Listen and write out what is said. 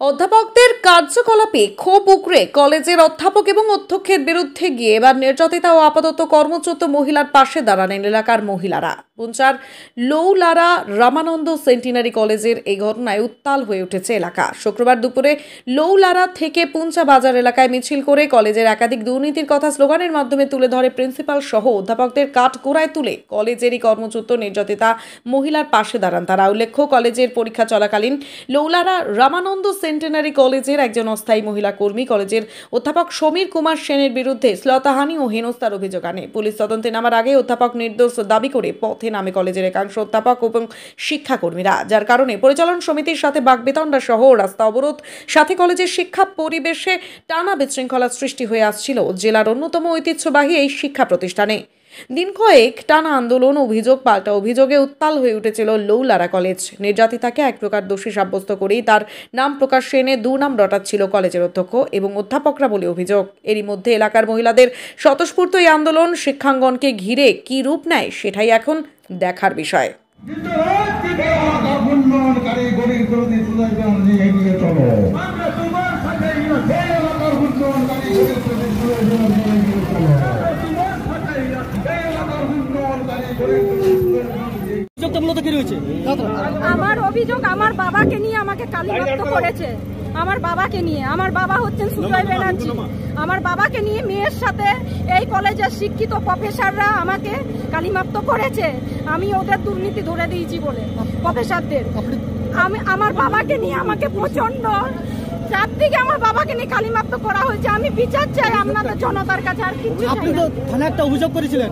অধ্যাপকদের কার্যকলাপে ক্ষোভ উগরে কলেজের অধ্যাপক এবং অধ্যক্ষের বিরুদ্ধে গিয়ে এবার নির্যাতিতা ও আপাতত কর্মচ্যুত মহিলার পাশে দাঁড়ালেন এলাকার মহিলারা। পুঞ্চার লৌলারা রামানন্দ সেন্টিনারি কলেজের এই ঘটনায় উত্তাল হয়ে উঠেছে এলাকা। শুক্রবার দুপুরে লৌলারা থেকে পুঞ্চা বাজার এলাকায় মিছিল করে কলেজের একাধিক দুর্নীতির কথা স্লোগানের মাধ্যমে তুলে ধরে প্রিন্সিপাল সহ অধ্যাপকদের কাঠগড়ায় তুলে কলেজেরই কর্মচ্যুত নির্যাতিতা মহিলার পাশে দাঁড়ান তারা। উল্লেখ্য, কলেজের পরীক্ষা চলাকালীন লৌলারা রামানন্দ সেন্টিনারি কলেজের একজন অস্থায়ী মহিলা কর্মী কলেজের অধ্যাপক সমীর কুমার সেনের বিরুদ্ধে শ্লীলতাহানি ও হেনস্থার অভিযোগ আনে। পুলিশ তদন্তে নামার আগে অধ্যাপক নির্দোষ দাবি করে পথে নামে কলেজের একাংশ অধ্যাপক এবং শিক্ষাকর্মীরা, যার কারণে পরিচালন সমিতির সাথে বাকবিতণ্ডা সহ রাস্তা অবরোধ, সাথে কলেজের শিক্ষা পরিবেশে টানা বিশৃঙ্খলা সৃষ্টি হয়ে আসছিল জেলার অন্যতম ঐতিহ্যবাহী এই শিক্ষা প্রতিষ্ঠানে। দিন কয়েক টানা আন্দোলন, অভিযোগ পাল্টা অভিযোগে উত্তাল হয়ে উঠেছিল লৌলারা কলেজ। নির্যাতিতাকে এক প্রকার দোষী সাব্যস্ত করেই তার নাম প্রকাশ্যে এনে দুর্নাম রটাচ্ছিল কলেজের অধ্যক্ষ এবং অধ্যাপকরা বলে অভিযোগ। এরই মধ্যে এলাকার মহিলাদের স্বতঃস্ফূর্ত এই আন্দোলন শিক্ষাঙ্গনকে ঘিরে কি রূপ নেয় সেটাই এখন দেখার বিষয়। আমার অভিযোগ আমার বাবাকে নিয়ে আমাকে কালিমাক্ত করেছে। আমার বাবাকে নিয়ে, আমার বাবা হচ্ছেন সুজয় ব্যানার্জি। আমার বাবাকে নিয়ে মেয়ের সাথে এই কলেজের শিক্ষিত প্রফেসররা আমাকে কালিমাক্ত করেছে। আমি ওদের দুর্নীতি ধরে দিয়েছি বলে প্রফেসরদের। আমার বাবাকে নিয়ে আমাকে প্রচন্ড চারদিকে আমার বাবাকে নিয়ে কালিমাক্ত করা হয়েছে। আমি বিচার চাই আপনাদের জনতার কাছে, আর কিছু। আপনি তো থানায় একটা অভিযোগ করেছিলেন,